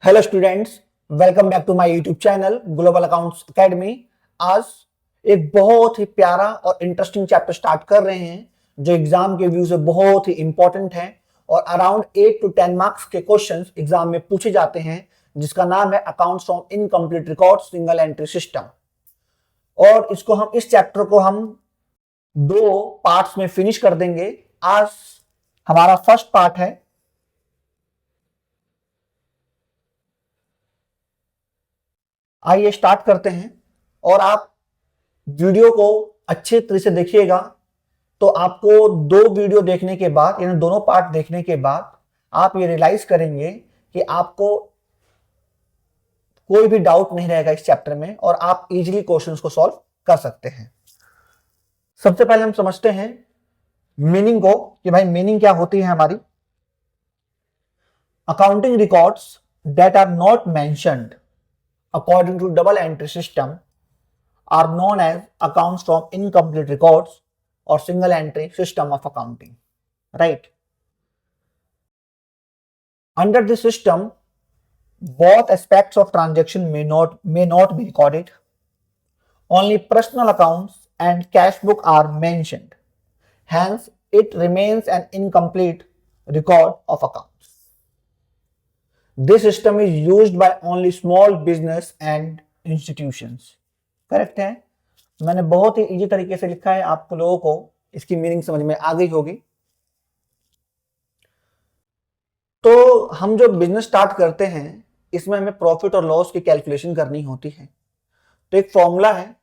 Hello students, welcome back to my YouTube channel global accounts academy. आज एक बहुत ही प्यारा और इंटरेस्टिंग चैप्टर स्टार्ट कर रहे हैं जो एग्जाम के व्यू से बहुत ही इंपॉर्टेंट है और अराउंड 8 to 10 मार्क्स के क्वेश्चंस एग्जाम में पूछे जाते हैं, जिसका नाम है accounts from incomplete record single entry system. और इस चैप्टर को हम दो पार्ट्स में फिनिश कर देंगे। आज हमारा फर्स्ट पार्ट है। आइए स्टार्ट करते हैं और आप वीडियो को अच्छे तरह से देखिएगा। तो आपको दो वीडियो देखने के बाद, यानी दोनों पार्ट देखने के बाद आप ये रियलाइज करेंगे कि आपको कोई भी डाउट नहीं रहेगा इस चैप्टर में और आप इजीली क्वेश्चंस को सॉल्व कर सकते हैं। सबसे पहले हम समझते हैं मीनिंग को कि भाई मीनिंग क्या होती है हमारी। Accounting records that are not mentioned according to double entry system are known as accounts from incomplete records or single entry system of accounting, right? Under this system, both aspects of transaction may not be recorded. Only personal accounts and cash book are mentioned. Hence, it remains an incomplete record of accounts. This system is used by only small business and institutions. Correct है। मैंने बहुत ही easy तरीके से लिखा है, आप लोगों को इसकी मीनिंग समझ में आ गई होगी। तो हम जो बिजनेस स्टार्ट करते हैं इसमें हमें प्रॉफिट और लॉस की कैलकुलेशन करनी होती है। तो एक फॉर्मूला है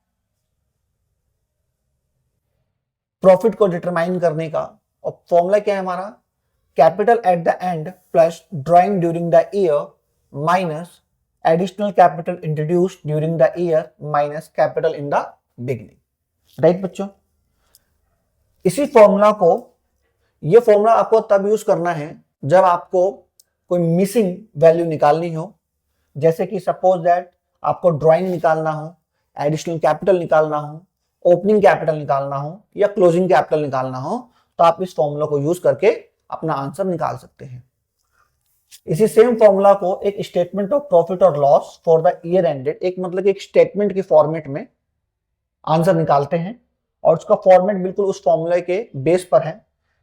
प्रॉफिट को डिटरमाइन करने का, और फॉर्मूला क्या है हमारा, capital at the end plus drawing during the year minus additional capital introduced during the year minus capital in the beginning. Right बच्चों, इसी फॉर्मूला को, ये फॉर्मूला आपको तब यूज करना है जब आपको कोई मिसिंग वैल्यू निकालनी हो। जैसे कि सपोज दैट आपको ड्रॉइंग निकालना हो, एडिशनल कैपिटल निकालना हो, ओपनिंग कैपिटल निकालना हो या क्लोजिंग कैपिटल निकालना हो, तो आप इस फॉर्मूला को यूज करके अपना आंसर निकाल सकते हैं। इसी सेम फॉर्मूला को एक स्टेटमेंट ऑफ प्रॉफिट और loss for the year ended, एक मतलब एक स्टेटमेंट के फॉर्मेट में आंसर निकालते हैं और उसका फॉर्मेट बिल्कुल उस फॉर्मूले के बेस पर है।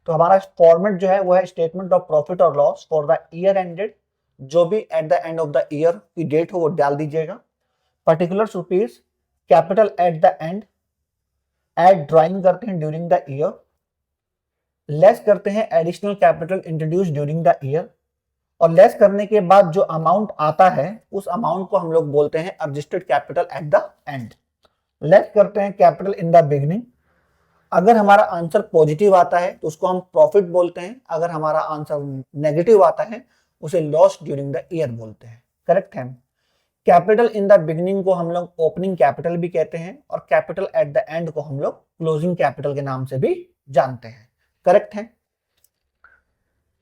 तो हमारा फॉर्मेट जो है वो है स्टेटमेंट ऑफ प्रॉफिट और loss for the year ended. जो भी at the end of the year की डेट हो वो डाल दीजिएगा। Particular rupees, capital at the end, add drawing करते हैं ड्यूरिंग द ईयर, लेस करते हैं additional capital introduce during the year, और लेस करने के बाद जो अमाउंट आता है उस अमाउंट को हम लोग बोलते हैं adjusted capital at the and. Less करते हैं कैपिटल इन द बिगिनिंग। अगर हमारा आंसर पॉजिटिव आता है तो उसको हम प्रॉफिट बोलते हैं, अगर हमारा आंसर नेगेटिव आता है उसे लॉस ड्यूरिंग द ईयर बोलते हैं। करेक्ट है। कैपिटल इन द बिगिनिंग को हम लोग ओपनिंग कैपिटल भी कहते हैं और कैपिटल एट द एंड को हम लोग क्लोजिंग कैपिटल के नाम से भी जानते हैं। करेक्ट है।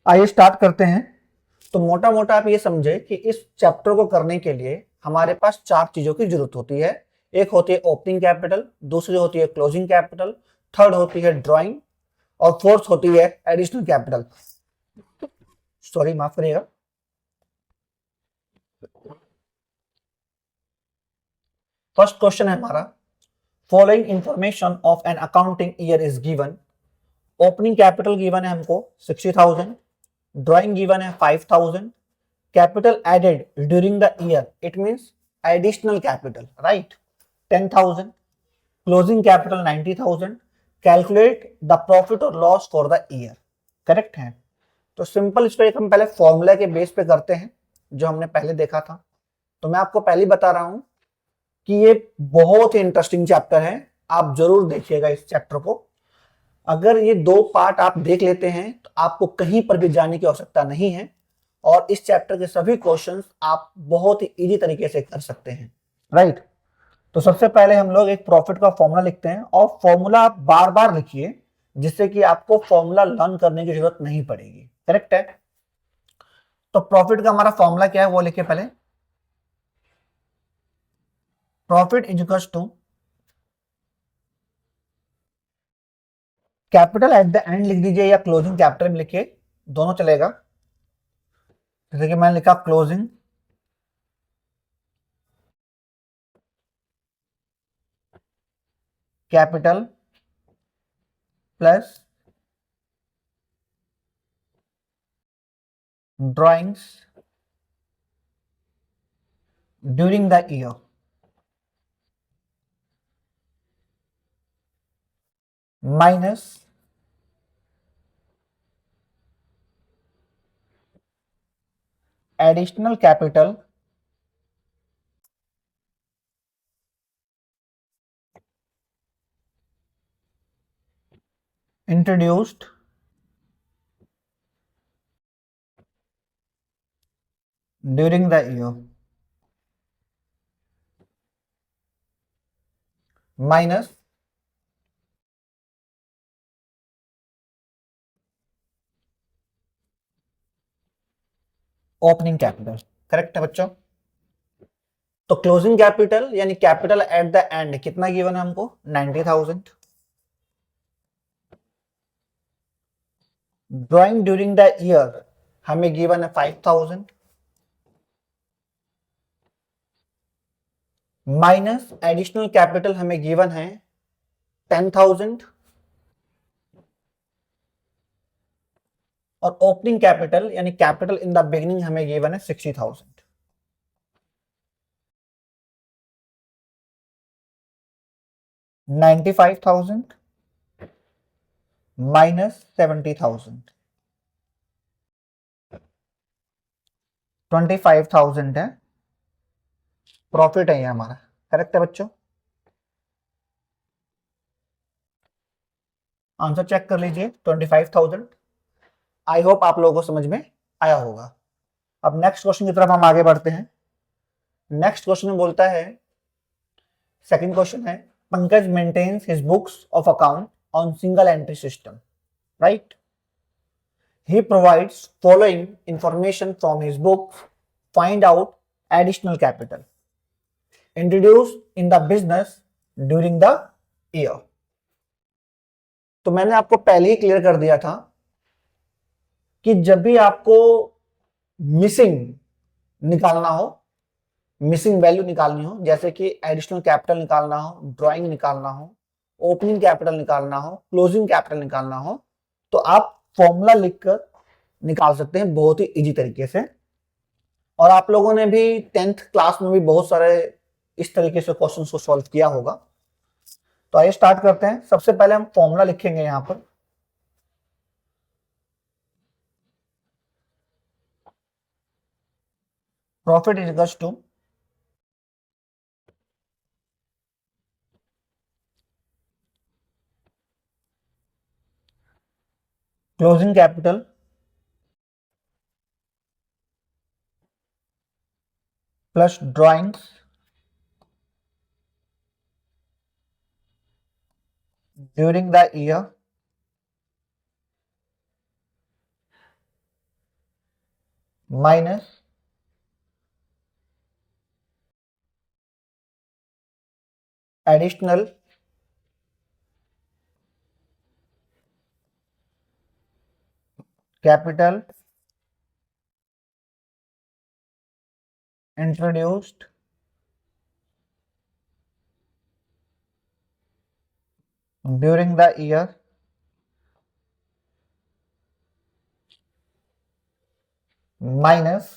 आइए स्टार्ट करते हैं। तो मोटा मोटा आप ये समझे कि इस चैप्टर को करने के लिए हमारे पास चार चीजों की जरूरत होती है। एक होती है ओपनिंग कैपिटल, दूसरी होती है क्लोजिंग कैपिटल, थर्ड होती है ड्राइंग और फोर्थ होती है एडिशनल कैपिटल। सॉरी, माफ करिएगा। फर्स्ट क्वेश्चन है हमारा, following information of an accounting year is given. Opening capital given है हमको 60,000, ड्राइंग गिवन है 5,000, capital added during the year, it means additional capital, right, 10,000, closing capital 90,000, calculate the profit और loss for the year. Correct है। तो simple इसको एक हम पहले फॉर्मूला के बेस पे करते हैं जो हमने पहले देखा था। तो मैं आपको पहले बता रहा हूं कि ये बहुत ही इंटरेस्टिंग चैप्टर है, आप जरूर देखिएगा इस चैप्टर को। अगर ये दो पार्ट आप देख लेते हैं तो आपको कहीं पर भी जाने की आवश्यकता नहीं है और इस चैप्टर के सभी क्वेश्चंस आप बहुत ही इजी तरीके से कर सकते हैं। राइट। तो सबसे पहले हम लोग एक प्रॉफिट का फॉर्मूला लिखते हैं और फॉर्मूला आप बार बार लिखिए जिससे कि आपको फॉर्मूला लर्न करने की जरूरत नहीं पड़ेगी। करेक्ट है। तो प्रॉफिट का हमारा फॉर्मूला क्या है वो लिखिए पहले। Profit is equal to capital at the end लिख दीजिए या क्लोजिंग कैपिटल में लिखिए, दोनों चलेगा। जैसे कि मैंने लिखा closing capital plus drawings during the year minus additional capital introduced during the year minus opening capital. Correct है बच्चों? तो क्लोजिंग कैपिटल यानी कैपिटल एट द एंड कितना गिवन है हमको? 90,000। ड्राइंग ड्यूरिंग द ईयर हमें गिवन है 5,000 माइनस एडिशनल कैपिटल हमें गिवन है 10,000 और ओपनिंग कैपिटल यानी कैपिटल इन द बिगिनिंग हमें गिवन है 60,000। $95,000 माइनस 70,000 25,000 है प्रॉफिट है ये हमारा। करेक्ट है बच्चों? आंसर चेक कर लीजिए 25,000। आई होप आप लोगों को समझ में आया होगा। अब नेक्स्ट क्वेश्चन की तरफ हम आगे बढ़ते हैं। नेक्स्ट क्वेश्चन में बोलता है, सेकंड क्वेश्चन है, Pankaj maintains his books of account on single entry system, right? He provides following information from his book. Find out additional capital introduced in the business during the year. तो मैंने आपको पहले ही clear कर दिया था कि जब भी आपको मिसिंग निकालना हो, मिसिंग वैल्यू निकालनी हो, जैसे कि एडिशनल कैपिटल निकालना हो, ड्राइंग निकालना हो, ओपनिंग कैपिटल निकालना हो, क्लोजिंग कैपिटल निकालना हो, तो आप फॉर्मूला लिखकर निकाल सकते हैं बहुत ही इजी तरीके से। और आप लोगों ने भी 10th क्लास में भी बहुत सारे इस तरीके से क्वेश्चंस को सॉल्व किया होगा। तो आइए स्टार्ट करते हैं। सबसे पहले हम फॉर्मूला लिखेंगे यहां पर। Profit is equals to closing capital plus drawings during the year minus additional capital introduced during the year minus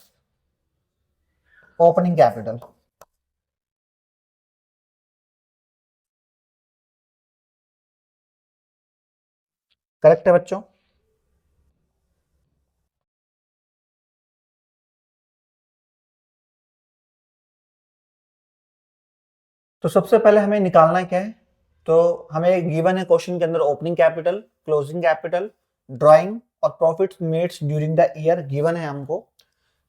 opening capital. Correct है बच्चों? तो सबसे पहले हमें निकालना क्या है? तो हमें गिवन है क्वेश्चन के अंदर opening capital, closing capital, drawing और profits made during the year given है हमको।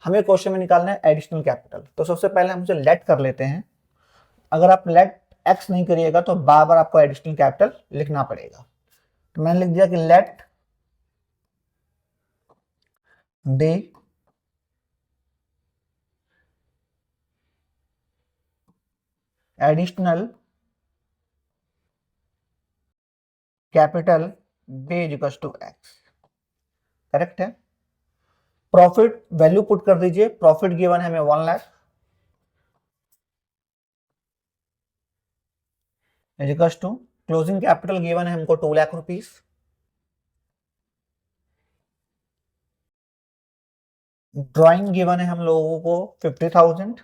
हमें क्वेश्चन में निकालना है एडिशनल कैपिटल। तो सबसे पहले हम उसे लेट कर लेते हैं। अगर आप लेट एक्स नहीं करिएगा तो बार बार आपको एडिशनल कैपिटल लिखना पड़ेगा। तो मैंने लिख दिया कि let D additional capital B is equal to X. Correct है? प्रॉफिट वैल्यू पुट कर दीजिए। प्रॉफिट गिवन है हमें 1 lakh is equal to closing capital given है हमको 2 लाख रुपीस, ड्राइंग गिवन है हम लोगों को 50,000,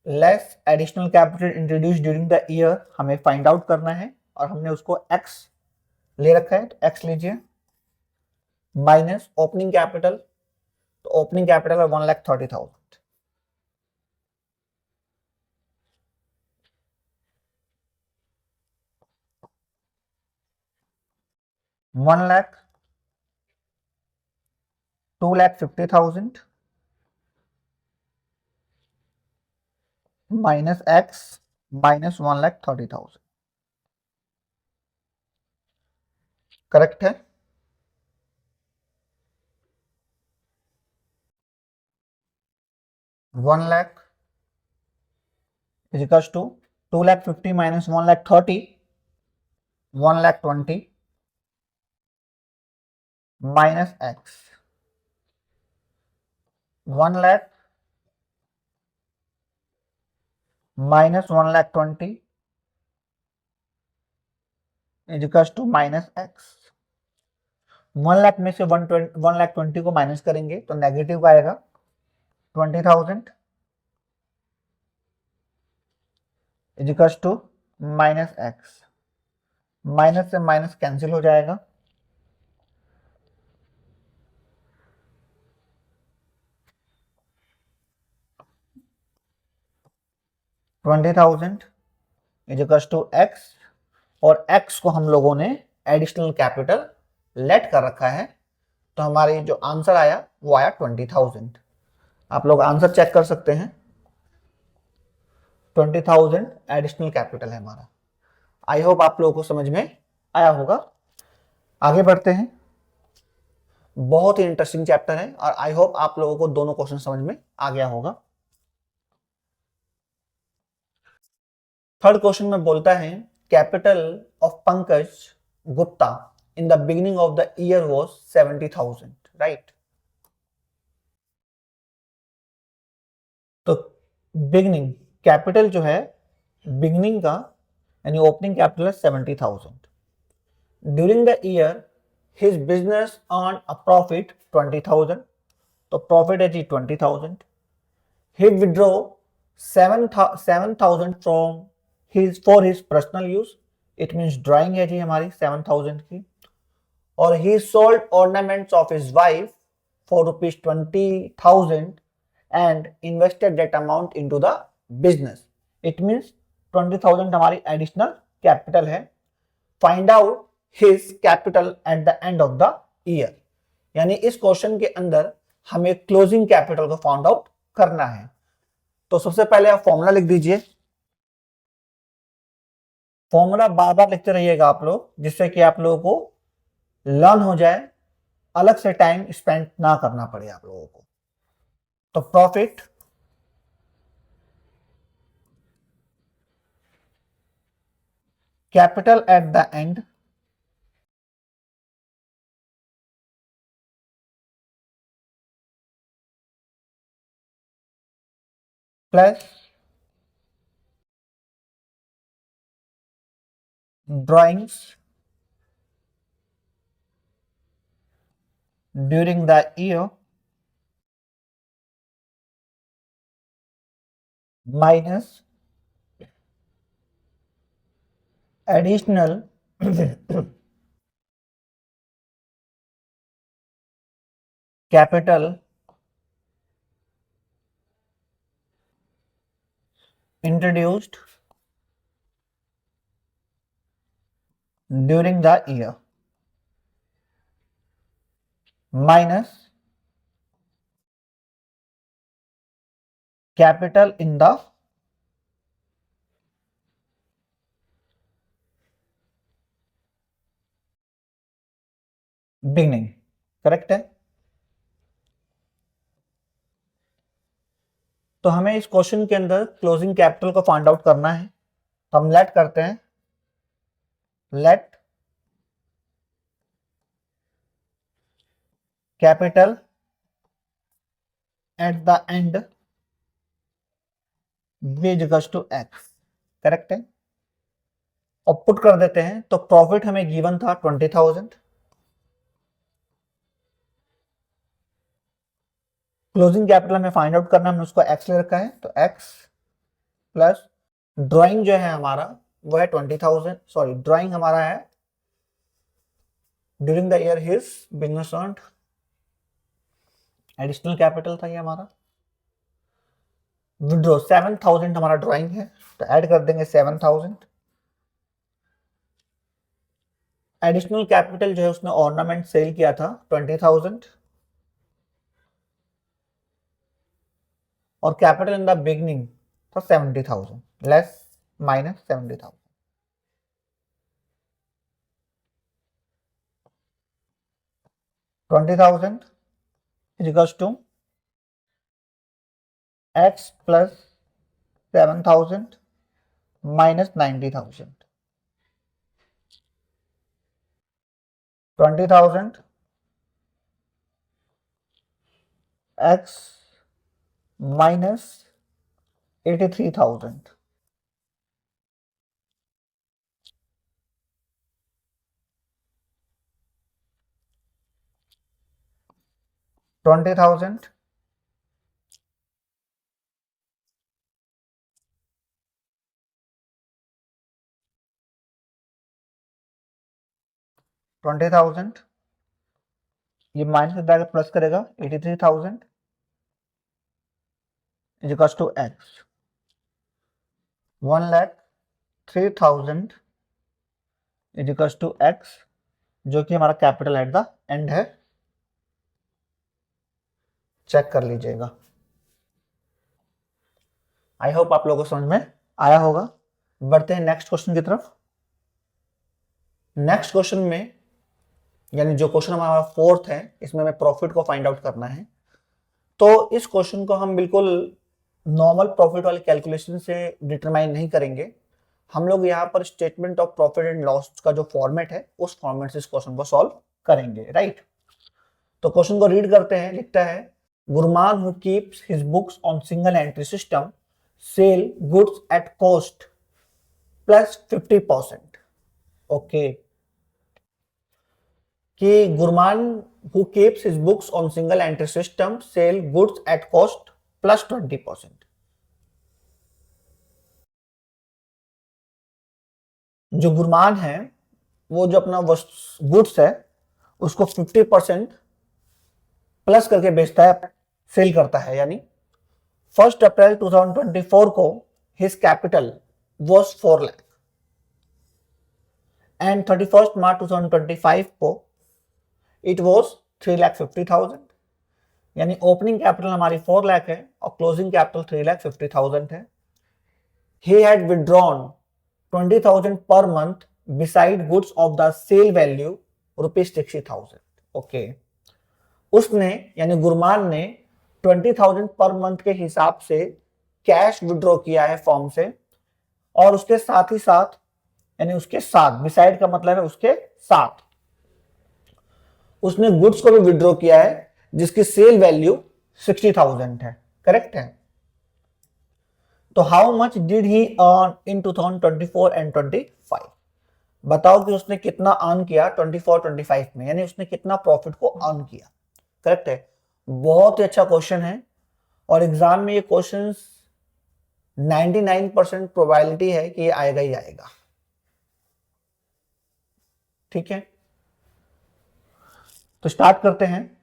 less additional capital introduce during the year हमें फाइंड आउट करना है और हमने उसको एक्स ले रखा है, तो एक्स लीजिए, माइनस ओपनिंग कैपिटल, तो ओपनिंग कैपिटल है 1,30,000, one lakh 2,50,000 minus X minus 1,30,000, correct है। 1 lakh is equals to 2,50,000 minus 1,30,000, 1,20,000 minus X, 1 lakh minus 1,20,000 is equals to minus X. 1 lakh में से 1,20,000 को माइनस करेंगे तो नेगेटिव आएगा 20,000 is equals to minus X, minus से माइनस कैंसिल हो जाएगा, 20,000 इज इक्वल्स टू एक्स, और एक्स को हम लोगों ने एडिशनल कैपिटल लेट कर रखा है, तो हमारी जो आंसर आया वो आया 20,000। आप लोग आंसर चेक कर सकते हैं, 20,000 एडिशनल कैपिटल है हमारा। आई होप आप लोगों को समझ में आया होगा। आगे बढ़ते हैं, बहुत ही इंटरेस्टिंग चैप्टर है और आई होप आप लोगों को दोनों क्वेश्चन समझ में आ गया होगा। थर्ड क्वेश्चन में बोलता है capital of Pankaj Gupta in the beginning of the year was 70,000, right. तो बिगिनिंग कैपिटल जो है बिगिनिंग का यानी ओपनिंग कैपिटल है 70,000। During the year his business earn a profit 20,000, तो प्रॉफिट है जी 20,000। He withdraw 7,000 from his for his personal use, it means drawing है जी हमारी 7,000 की। और he sold ornaments of his wife for ₹20,000 and invested that amount into the business. It means 20,000 हमारी additional capital है। Find out his capital at the end of the year, यानी इस question के अंदर हमें क्लोजिंग कैपिटल को find out करना है। तो सबसे पहले आप फॉर्मूला लिख दीजिए, फॉर्मूला बार बार लिखते रहिएगा आप लोग, जिससे कि आप लोगों को लर्न हो जाए, अलग से टाइम स्पेंड ना करना पड़े आप लोगों को। तो profit capital at the end plus drawings during the year minus additional capital introduced during the year minus capital in the beginning, correct है। तो हमें इस क्वेश्चन के अंदर क्लोजिंग कैपिटल को फाइंड आउट करना है, तो हम लेट करते हैं, let capital at the end v equals to X, correct है। और पुट कर देते हैं तो प्रॉफिट हमें गिवन था 20,000, क्लोजिंग कैपिटल हमें फाइंड आउट करना, हमने उसको एक्स ले रखा है, तो एक्स प्लस ड्राइंग जो है हमारा वो है 20,000, सॉरी ड्राइंग हमारा है during the year his business earned, additional capital था ये हमारा। विड्रॉ 7,000 हमारा ड्राइंग है, तो ऐड कर देंगे 7,000। एडिशनल कैपिटल जो है उसने ऑर्नामेंट सेल किया था 20,000, और कैपिटल इन द बिगनिंग था 70,000, less minus 70,000। 20,000 is equals to x plus 7,000 minus 90,000. 20,000 x minus 83,000. 20,000 20,000 ये माइनस करके प्लस करेगा 83,000 is equals to X 1,03,000 is equals to X, जो कि हमारा कैपिटल एट द एंड है, चेक कर लीजिएगा। आई होप आप लोगों को समझ में आया होगा। बढ़ते हैं नेक्स्ट क्वेश्चन की तरफ। नेक्स्ट क्वेश्चन में यानी जो क्वेश्चन हमारा फोर्थ है, इसमें हमें प्रॉफिट को फाइंड आउट करना है। तो इस क्वेश्चन को हम बिल्कुल नॉर्मल प्रॉफिट वाले कैलकुलेशन से डिटरमाइन नहीं करेंगे, हम लोग यहाँ पर statement of profit and loss का जो फॉर्मेट है उस फॉर्मेट से इस क्वेश्चन को सॉल्व करेंगे, राइट। तो क्वेश्चन को रीड करते हैं। लिखता है Gurman who keeps his books on single entry system sell goods at cost plus 50%। Okay, कि Gurman who keeps his books on single entry system sell goods at cost plus 20%। जो गुरमान है वो जो अपना गुड्स है उसको 50% प्लस करके बेचता है, सेल करता है। यानी 1 अप्रैल 2024 को his capital was 4 lakh and 31 March 2025 को इट वॉज 3,50,000। यानी ओपनिंग कैपिटल हमारी 4 लाख है और क्लोजिंग कैपिटल 3,50,000 है। He had withdrawn 20,000 per month beside goods of the sale value rupees 60,000। Okay, उसने यानी गुरमान ने 20,000 पर मंथ के हिसाब से कैश विड्रॉ किया है फॉर्म से, और उसके साथ ही साथ यानी उसके साथ, बिसाइड का मतलब है उसके साथ, उसने गुड्स को भी विड्रॉ किया है जिसकी सेल वैल्यू 60,000 है, करेक्ट है। तो how much did he earn in 2024 and 25? बताओ कि उसने कितना अर्न किया 24-25 में, यानी उसने कितना प्रॉफिट को अर्न किया, करेक्ट है। बहुत ही अच्छा क्वेश्चन है और एग्जाम में ये क्वेश्चन 99% प्रोबेबिलिटी है कि ये आएगा ही आएगा, ठीक है। तो स्टार्ट करते हैं।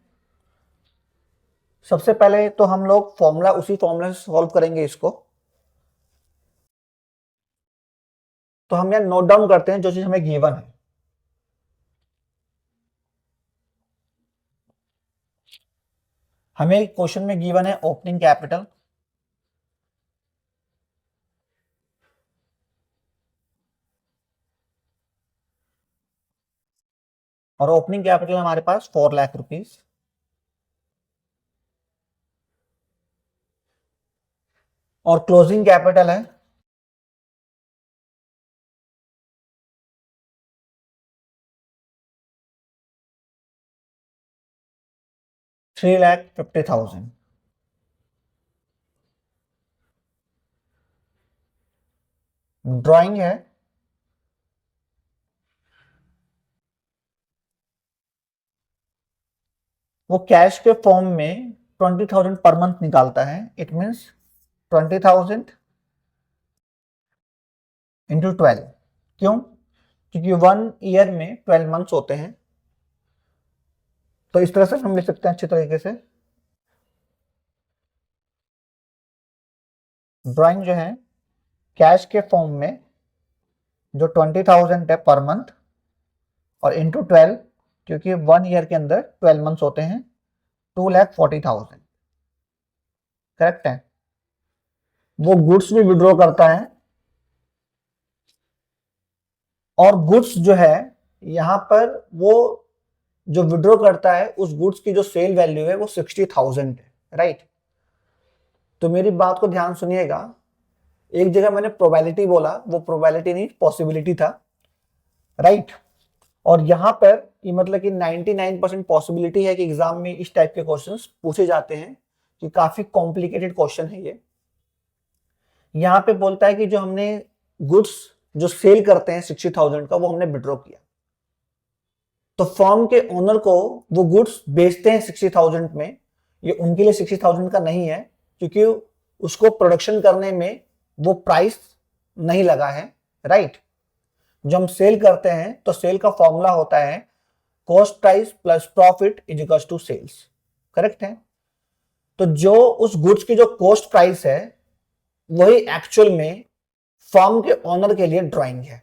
सबसे पहले तो हम लोग फॉर्मूला, उसी फॉर्मूला से सॉल्व करेंगे इसको। तो हम यहाँ नोट डाउन करते हैं जो चीज हमें गिवन है। हमें क्वेश्चन में गिवन है ओपनिंग कैपिटल, और ओपनिंग कैपिटल हमारे पास 4 लाख रुपीज, और क्लोजिंग कैपिटल है 3,50,000। ड्राइंग है वो कैश के फॉर्म में 20,000 पर मंथ निकालता है। It means 20,000 into 12। क्यों? क्योंकि 1 ईयर में 12 मंथ्स होते हैं। तो इस तरह से हम लिख सकते हैं अच्छे तरीके से, ड्राइंग जो है कैश के फॉर्म में जो 20,000 है पर मंथ और इंटू 12, क्योंकि 1 ईयर के अंदर 12 मंथ्स होते हैं, 2,40,000। करेक्ट है। वो गुड्स भी विड्रॉ करता है और गुड्स जो है यहां पर वो जो विड्रॉ करता है उस गुड्स की जो सेल वैल्यू है वो 60,000 है। राइट। तो मेरी बात को ध्यान सुनिएगा, एक जगह मैंने प्रोबेबिलिटी बोला, वो प्रोबेबिलिटी नहीं पॉसिबिलिटी था। राइट। और यहां पर ये मतलब कि 99% पॉसिबिलिटी है कि एग्जाम में इस टाइप के क्वेश्चंस पूछे जाते हैं, कि काफी कॉम्प्लिकेटेड क्वेश्चन है ये। यहां पे बोलता है कि जो हमने गुड्स जो सेल करते हैं 60,000 का, वो हमने विड्रॉ किया। तो फर्म के ओनर को वो गुड्स बेचते हैं 60,000 में, ये उनके लिए 60,000 का नहीं है, क्योंकि उसको प्रोडक्शन करने में वो प्राइस नहीं लगा है। राइट। जब हम सेल करते हैं तो सेल का फॉर्मूला होता है cost price plus profit is equal to sales. Correct है। तो जो उस गुड्स की जो कॉस्ट प्राइस है वही एक्चुअल में फर्म के ओनर के लिए ड्राइंग है।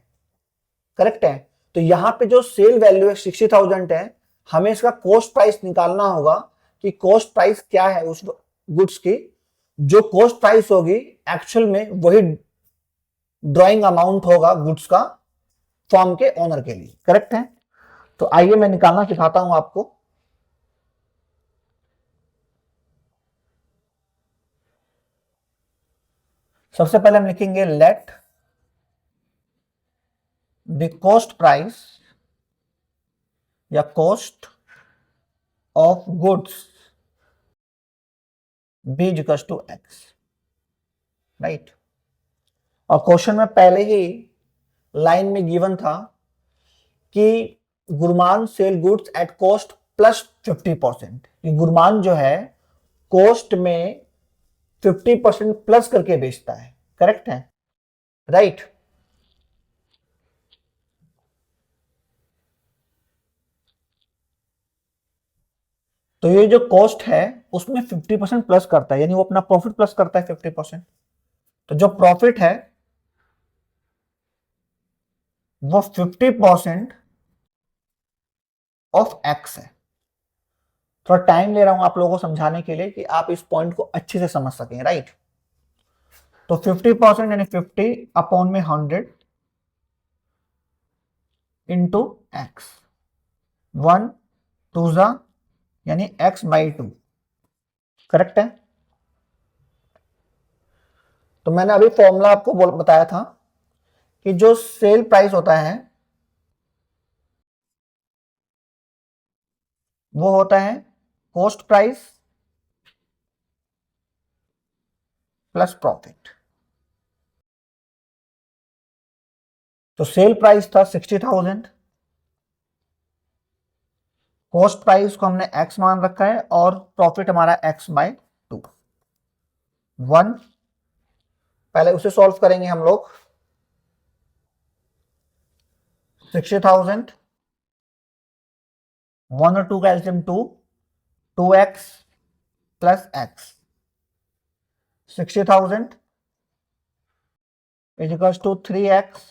करेक्ट है। तो यहां पे जो सेल वैल्यू है 60,000 है, हमें इसका कॉस्ट प्राइस निकालना होगा कि कॉस्ट प्राइस क्या है उस गुड्स की। जो कॉस्ट प्राइस होगी एक्चुअल में वही ड्राइंग अमाउंट होगा गुड्स का फर्म के ओनर के लिए। करेक्ट है। तो आइए मैं निकालना सिखाता हूं आपको। सबसे पहले हम लिखेंगे लेट द कॉस्ट प्राइस या cost of goods be equal to x. Right. और क्वेश्चन में पहले ही लाइन में गिवन था कि Gurman sell goods at cost plus 50%। Gurman जो है कॉस्ट में 50% प्लस करके बेचता है। करेक्ट है। राइट। तो ये जो कॉस्ट है उसमें 50% प्लस करता है, यानी वो अपना प्रॉफिट प्लस करता है 50%। तो जो प्रॉफिट है वो 50% ऑफ एक्स है। थोड़ा टाइम ले रहा हूं आप लोगों को समझाने के लिए कि आप इस पॉइंट को अच्छे से समझ सकें। राइट। तो 50% यानी 50 अपॉन में 100 इंटू एक्स। 1 2 जा यानी x बाई 2। करेक्ट है। तो मैंने अभी फॉर्मूला आपको बताया था कि जो सेल प्राइस होता है वो होता है कॉस्ट प्राइस प्लस प्रॉफिट। तो सेल प्राइस था 60,000, कॉस्ट प्राइस को हमने x मान रखा है और प्रॉफिट हमारा x बाय 2। 1 पहले उसे सॉल्व करेंगे हम लोग। 60,000 1 और 2 का LCM 2, 2x plus x। 60,000 is equal to 3x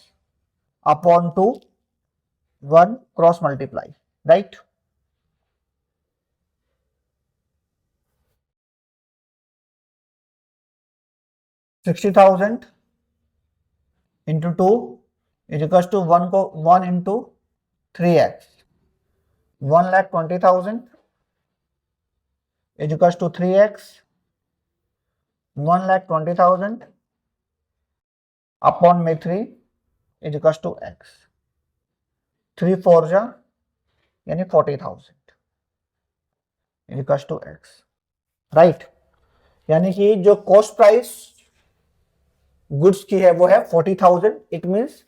upon 2, 1 cross multiply. Right. 60,000 into 2 is equal to 1 को 1 into 3x। 1,20,000 is equal to 3x। 1,20,000 upon में 3 इज इक्वल टू x। 3 4 जा यानी 40,000 is equal to x। Right. यानी कि जो cost price goods की है वो है 40,000। इट मीन्स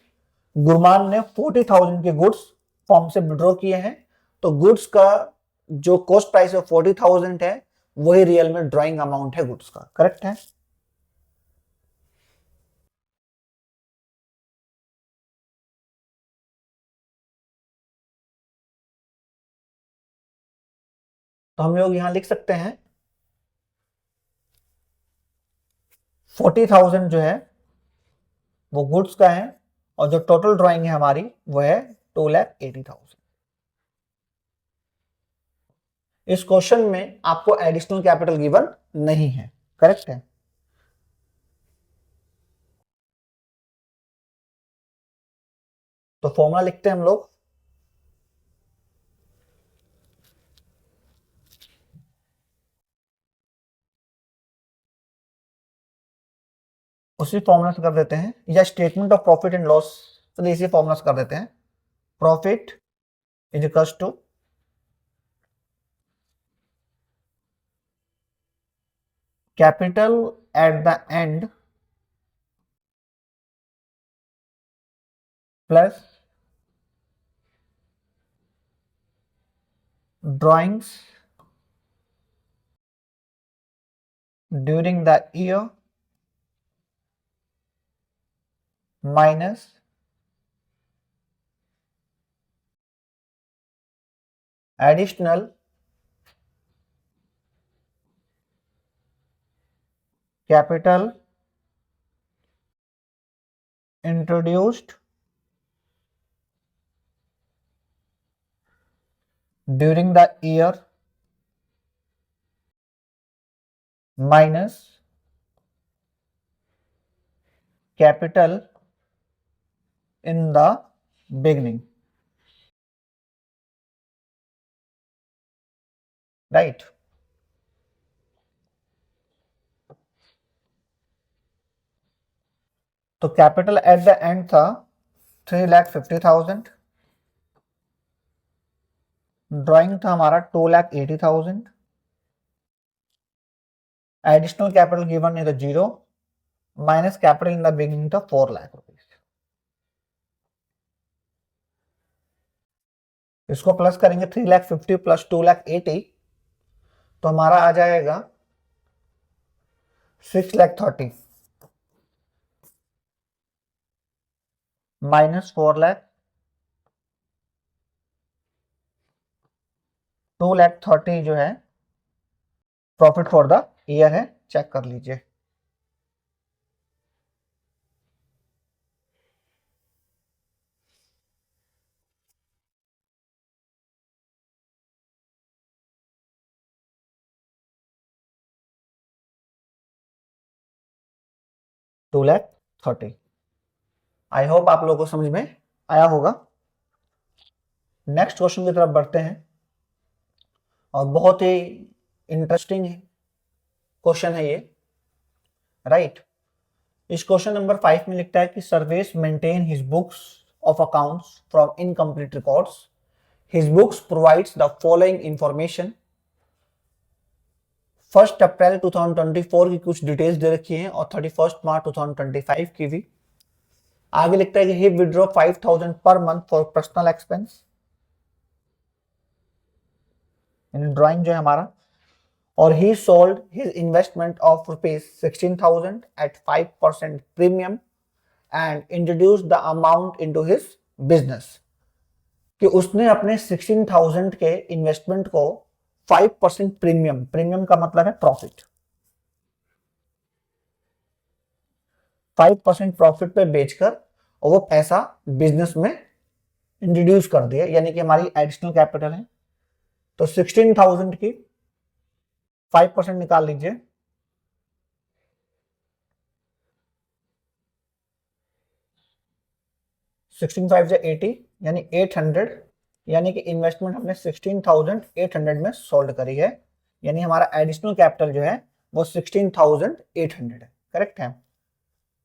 गुरमान ने 40,000 के गुड्स फॉर्म से विड्रॉ किए हैं, तो गुड्स का जो कॉस्ट प्राइस है 40,000 है, वही रियल में ड्राइंग अमाउंट है गुड्स का। करेक्ट है। तो हम लोग यहां लिख सकते हैं 40,000 जो है वो गुड्स का है, और जो टोटल ड्राइंग है हमारी वो है 2,80,000। इस क्वेश्चन में आपको एडिशनल कैपिटल गिवन नहीं है। करेक्ट है। तो फॉर्मूला लिखते हैं हम लोग। उसी फॉर्मूला से कर देते हैं, या statement of profit and loss, चलिए इसी फॉर्मूला से कर देते हैं। Profit is equals to capital at the end plus drawings during the year minus additional capital introduced during the year minus capital in the beginning, right? तो capital at the end था 3,50,000, drawing था हमारा 2,80,000, additional capital given is 0, minus capital in the beginning था 4 lakh rupees. इसको plus करेंगे 3,50,000 plus 2,80,000, तो हमारा आ जाएगा 6,30,000 माइनस 4 लाख, 2,30,000 जो है प्रॉफिट फॉर द ईयर है। चेक कर लीजिए। $2,30,000। आई होप आप लोगों को समझ में आया होगा। नेक्स्ट क्वेश्चन की तरफ बढ़ते हैं, और बहुत ही इंटरेस्टिंग क्वेश्चन है ये, राइट। इस क्वेश्चन नंबर 5 में लिखता है कि Sarvesh maintain his books of accounts from incomplete records. His books provides the following information. 1 April 2024 की कुछ डिटेल्स दे रखी हैं, और 31 मार्च 2025 की भी। आगे लिखता है कि ही विड्रॉ 5,000 पर month for personal expense. Drawing जो है हमारा, और he sold his investment of ₹16,000 at 5% premium and introduce the amount into his business. कि उसने अपने 16,000 के इन्वेस्टमेंट को 5% प्रीमियम, प्रीमियम का मतलब है प्रॉफिट, 5% प्रॉफिट पे बेचकर और वो पैसा बिजनेस में इंट्रोड्यूस कर दिया, यानी कि हमारी एडिशनल कैपिटल है। तो 16,000 की 5% निकाल लीजिए, 16 5 80, यानी 800, यानी कि इन्वेस्टमेंट हमने 16,800 में सोल्ड करी है, यानी हमारा एडिशनल कैपिटल जो है वो 16,800 है। करेक्ट है।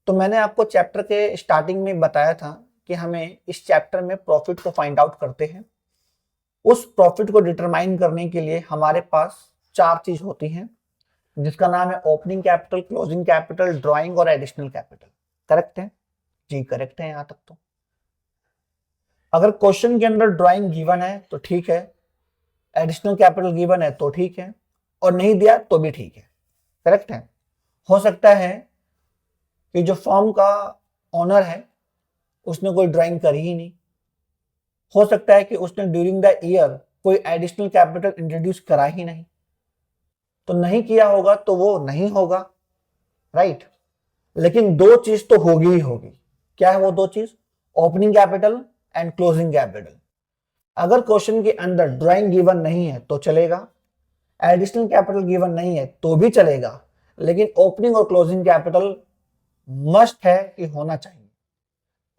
तो मैंने आपको चैप्टर के स्टार्टिंग में बताया था कि हमें इस चैप्टर में प्रॉफिट को फाइंड आउट करते हैं। उस प्रॉफिट को डिटरमाइन करने के लिए हमारे पास 4 चीज होती हैं, जिसका नाम है opening capital, closing capital, drawing और एडिशनल कैपिटल। करेक्ट है जी, करेक्ट है यहां तक तो। अगर क्वेश्चन के अंदर ड्राइंग गिवन है तो ठीक है, एडिशनल कैपिटल गिवन है तो ठीक है, और नहीं दिया तो भी ठीक है, करेक्ट है। हो सकता है कि जो फॉर्म का ऑनर है उसने कोई ड्राइंग करी ही नहीं, हो सकता है कि उसने ड्यूरिंग द ईयर कोई एडिशनल कैपिटल इंट्रोड्यूस करा ही नहीं, तो नहीं किया होगा तो वो नहीं होगा, राइट। लेकिन दो चीज तो होगी ही होगी। क्या है वो दो चीज? Opening capital and closing capital. अगर क्वेश्चन के अंदर ड्राइंग गिवन नहीं है तो चलेगा, एडिशनल कैपिटल गिवन नहीं है तो भी चलेगा, लेकिन ओपनिंग और क्लोजिंग कैपिटल मस्ट है कि होना चाहिए।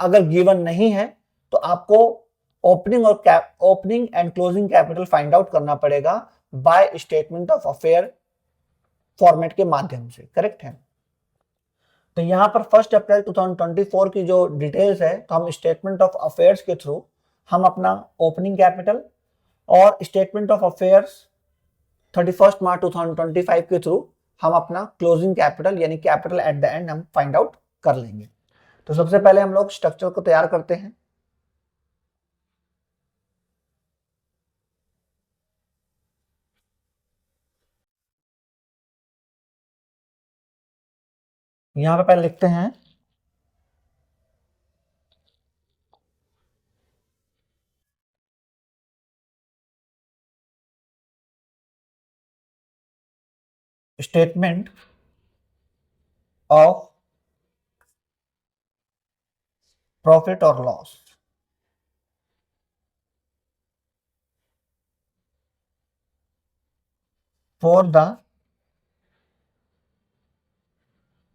अगर गिवन नहीं है तो आपको opening and closing capital find out करना पड़ेगा by statement of affair format के माध्यम से, करेक्ट है। तो यहां पर 1 अप्रैल 2024 की जो डिटेल्स है, तो हम स्टेटमेंट ऑफ अफेयर्स के थ्रू हम अपना ओपनिंग कैपिटल और स्टेटमेंट ऑफ अफेयर्स 31 मार्च 2025 के थ्रू हम अपना क्लोजिंग कैपिटल यानी कैपिटल एट द एंड हम फाइंड आउट कर लेंगे। तो सबसे पहले हम लोग स्ट्रक्चर को तैयार करते हैं। यहां पे पहले लिखते हैं स्टेटमेंट ऑफ प्रॉफिट और loss for the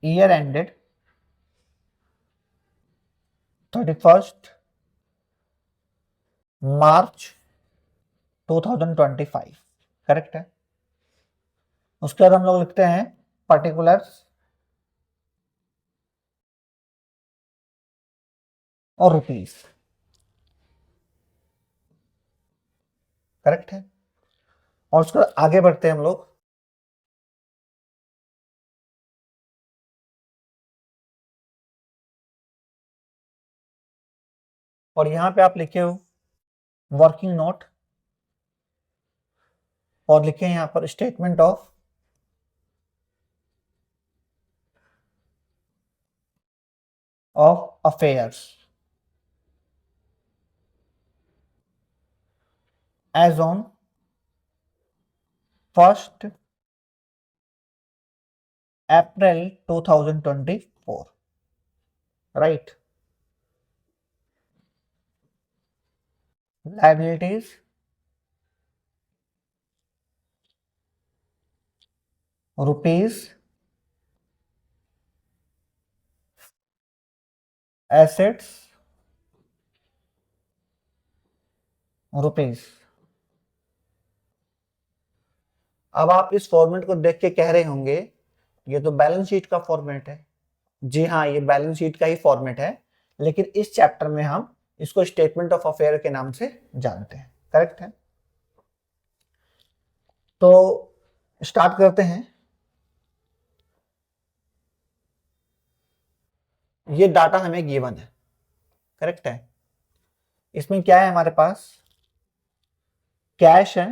year ended 31 March 2025, correct है। उसके बाद हम लोग लिखते हैं पर्टिकुलर्स और रुपीस, करेक्ट है। और उसके बाद आगे बढ़ते हैं हम लोग। और यहां पे आप लिखे हो वर्किंग नोट और लिखे यहां पर statement of affairs as on 1 April 2024, right. Liabilities rupees assets rupees. अब आप इस फॉर्मेट को देख के कह रहे होंगे ये तो बैलेंस शीट का फॉर्मेट है। जी हाँ, ये बैलेंस शीट का ही फॉर्मेट है, लेकिन इस चैप्टर में हम इसको स्टेटमेंट ऑफ अफेयर के नाम से जानते हैं, करेक्ट है। तो स्टार्ट करते हैं। ये डाटा हमें गिवन है, करेक्ट है। इसमें क्या है हमारे पास? कैश है,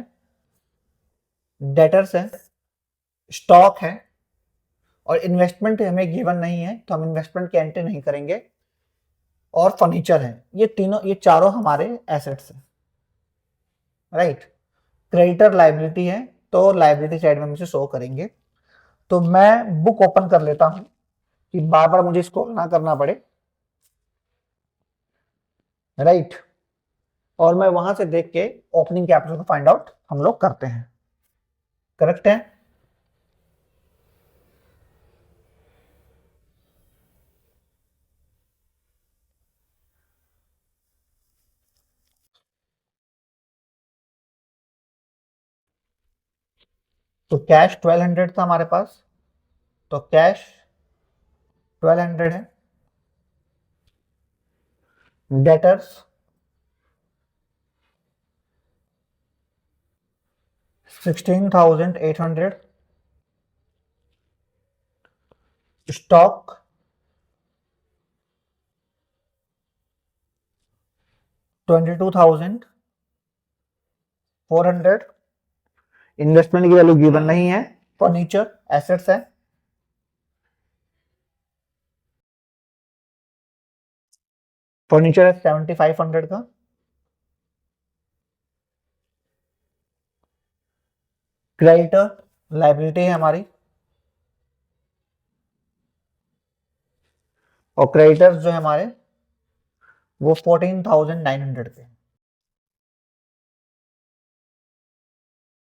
डेटर्स है, स्टॉक है, और इन्वेस्टमेंट हमें गिवन नहीं है तो हम इन्वेस्टमेंट की एंट्री नहीं करेंगे, और फर्नीचर है। ये चारों हमारे एसेट्स हैं, राइट। क्रेडिटर लाइबिलिटी है तो लाइबिलिटी साइड में हम इसे शो करेंगे। तो मैं बुक ओपन कर लेता हूं कि बार बार मुझे स्क्रॉल ना करना पड़े, राइट। और मैं वहां से देख के ओपनिंग कैपिटल को फाइंड आउट हम लोग करते हैं, करेक्ट है। तो कैश 1200 था हमारे पास, तो कैश 1200 है। Debtors 16,800, stock 22,400। इन्वेस्टमेंट की वैल्यू गिवन नहीं है। फर्नीचर एसेट्स है। फर्नीचर है 7,500 का। क्रेडिटर लाइबिलिटी है हमारी, और क्रेडिटर्स जो है हमारे वो 14,900 के।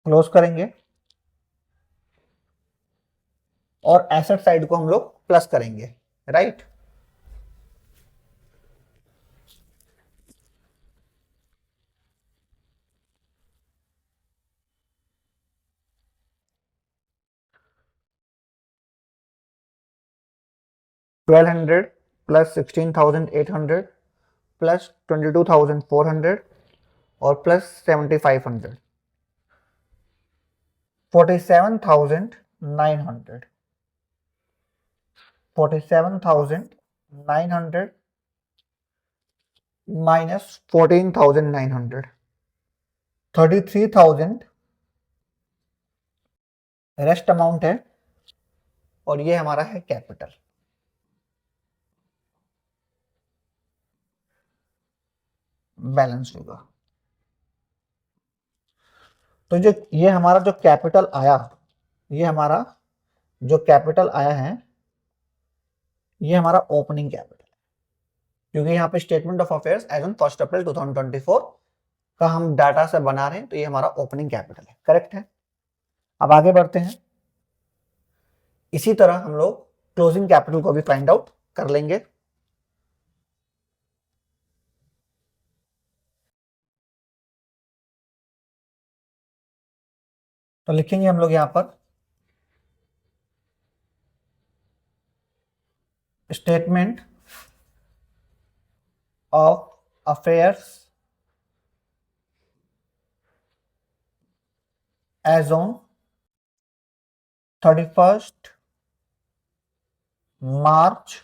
क्लोज करेंगे और एसेट साइड को हम लोग प्लस करेंगे, राइट। $1,200 प्लस 16,800 प्लस 22,400 और प्लस 7,500, 47,900। 47,900 माइनस 14,900, 33,000 रेस्ट अमाउंट है, और ये हमारा है कैपिटल। बैलेंस होगा। तो जो ये हमारा जो कैपिटल आया, ये हमारा जो कैपिटल आया है, ये हमारा ओपनिंग कैपिटल है, क्योंकि यहाँ पे statement of affairs as on 1 April 2024 का हम डाटा से बना रहे हैं, तो ये हमारा ओपनिंग कैपिटल है। करेक्ट है। अब आगे बढ़ते हैं। इसी तरह हम लोग क्लोजिंग कैपिटल को भी फाइंड आउट कर लेंगे। तो लिखेंगे हम लोग यहां पर statement of affairs as on 31 March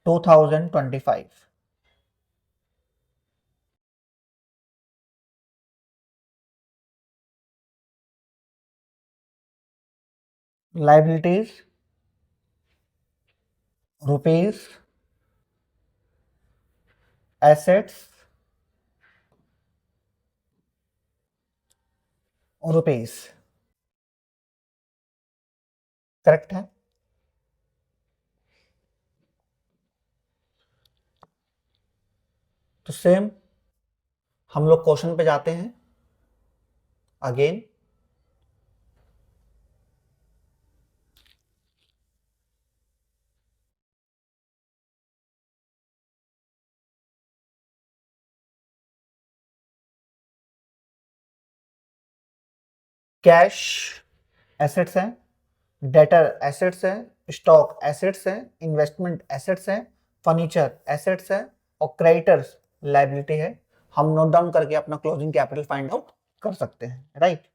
2025। Liabilities rupees, assets rupees. Correct है। तो सेम हम लोग क्वेश्चन पे जाते हैं अगेन। कैश एसेट्स हैं, डेटर एसेट्स हैं, स्टॉक एसेट्स हैं, इन्वेस्टमेंट एसेट्स हैं, फर्नीचर एसेट्स हैं, और क्रेडिटर्स लायबिलिटी है। हम नोट डाउन करके अपना क्लोजिंग कैपिटल फाइंड आउट कर सकते हैं, राइट।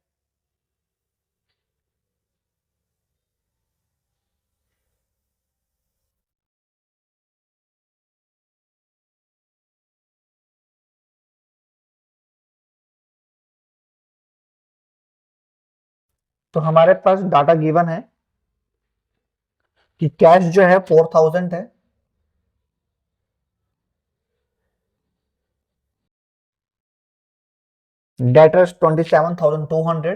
तो हमारे पास डाटा गिवन है कि कैश जो है 4,000 है, डेटर्स 27,200,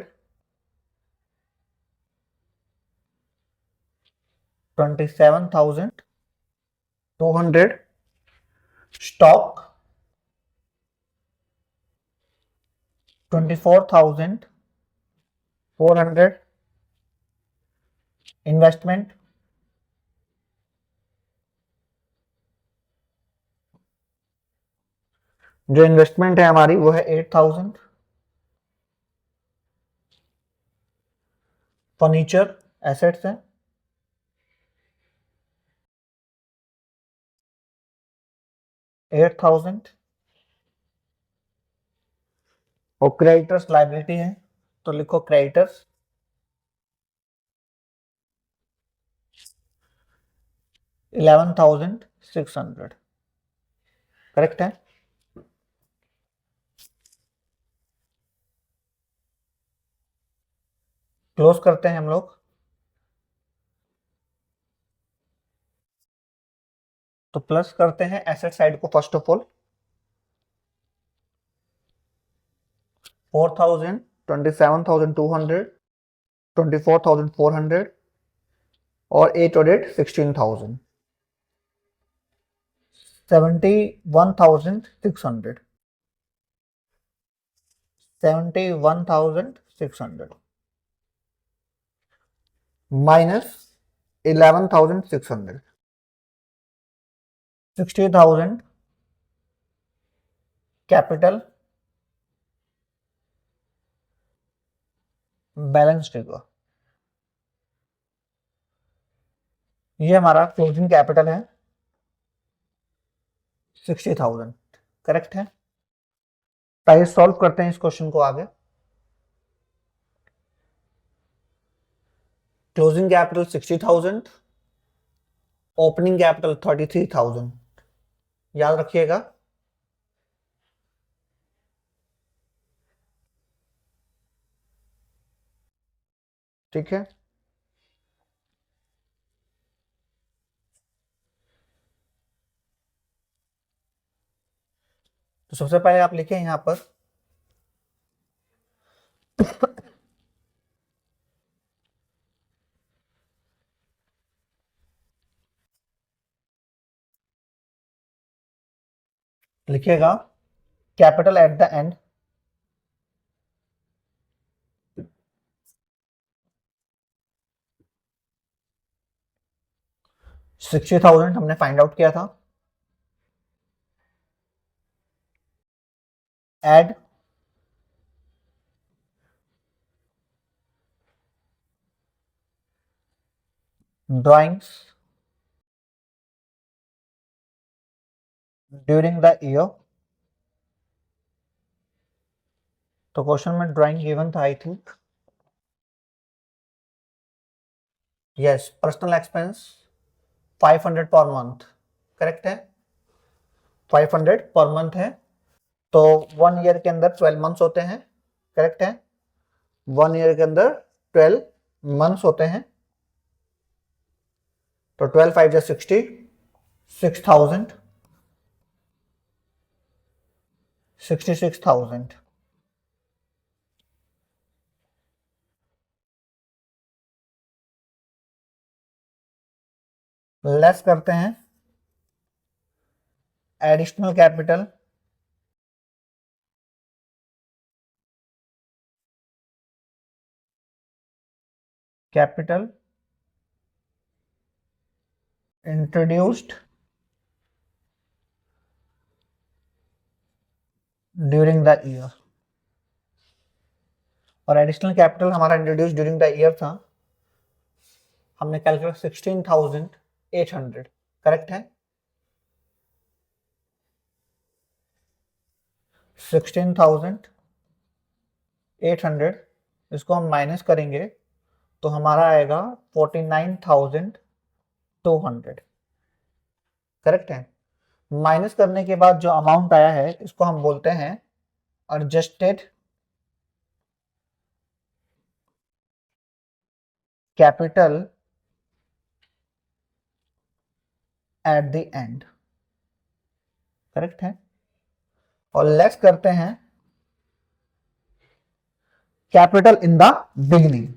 27,200, स्टॉक 24,400, इन्वेस्टमेंट जो इन्वेस्टमेंट है हमारी वो है 8,000, फर्नीचर एसेट्स है 8,000, और क्रेडिटर्स लाइबिलिटी है, तो लिखो क्रेडिटर्स 11,600। करेक्ट है। क्लोज करते हैं हम लोग। तो प्लस करते हैं एसेट साइड को फर्स्ट ऑफ ऑल, 4,000, 27,200, 24,400 और 8 16,000, 71,600, 71,600 माइनस 11,600, 60,000 कैपिटल बैलेंस फिगर। ये हमारा क्लोजिंग कैपिटल है 60,000, करेक्ट है। आइए सॉल्व करते हैं इस क्वेश्चन को आगे। क्लोजिंग कैपिटल 60,000, ओपनिंग कैपिटल 33,000, याद रखिएगा। ठीक है, तो सबसे पहले आप लिखें यहां पर लिखिएगा कैपिटल एट द एंड, $60,000 हमने फाइंड आउट किया था। Add drawings during the year. तो क्वेश्चन में ड्राइंग गिवन था I think, yes, personal expense 500 per month, correct है, 500 पर मंथ है। तो 1 ईयर के अंदर 12 मंथ्स होते हैं, करेक्ट है, 1 ईयर के अंदर 12 मंथ्स होते हैं। तो 12 5 जा 60, 6,000, 66,000 लेस करते हैं additional capital introduced during the year. और एडिशनल कैपिटल हमारा इंट्रोड्यूस ड्यूरिंग द ईयर था, हमने कैलकुलेट 16,800, करेक्ट है, 16,800, इसको हम माइनस करेंगे तो हमारा आएगा 49,200, करेक्ट है। माइनस करने के बाद जो अमाउंट आया है इसको हम बोलते हैं adjusted capital at the and, correct है। और लेस करते हैं कैपिटल इन द बिगिनिंग,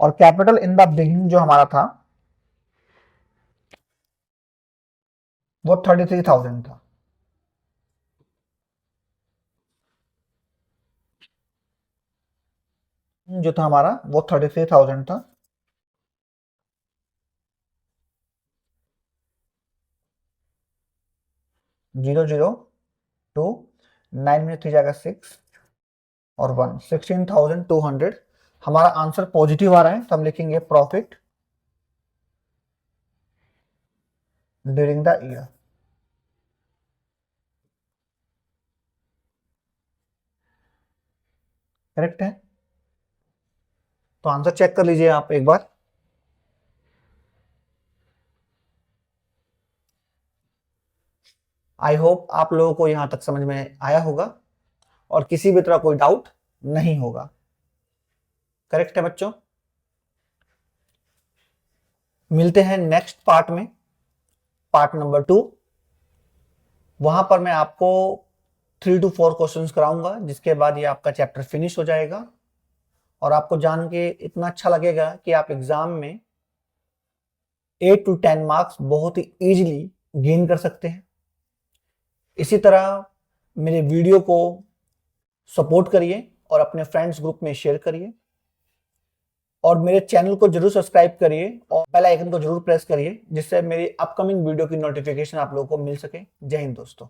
और कैपिटल इन द बिगिनिंग जो हमारा था वो 33,000 था, जो था हमारा वो 33,000 था। जीरो जीरो टू 9 में 3 जाएगा 6 और 1, 16,200। हमारा आंसर पॉजिटिव आ रहा है तो हम लिखेंगे profit during the year, correct है। तो आंसर चेक कर लीजिए आप एक बार। आई होप आप लोगों को यहां तक समझ में आया होगा और किसी भी तरह कोई डाउट नहीं होगा, करेक्ट है बच्चों। मिलते हैं नेक्स्ट पार्ट में, पार्ट नंबर 2। वहां पर मैं आपको 3 to 4 क्वेश्चंस कराऊंगा, जिसके बाद ये आपका चैप्टर फिनिश हो जाएगा और आपको जान के इतना अच्छा लगेगा कि आप एग्जाम में 8 to 10 मार्क्स बहुत ही इजीली गेन कर सकते हैं। इसी तरह मेरे वीडियो को सपोर्ट करिए और अपने फ्रेंड्स ग्रुप में शेयर करिए और मेरे चैनल को जरूर सब्सक्राइब करिए और बेल आइकन को जरूर प्रेस करिए, जिससे मेरी अपकमिंग वीडियो की नोटिफिकेशन आप लोगों को मिल सके। जय हिंद दोस्तों।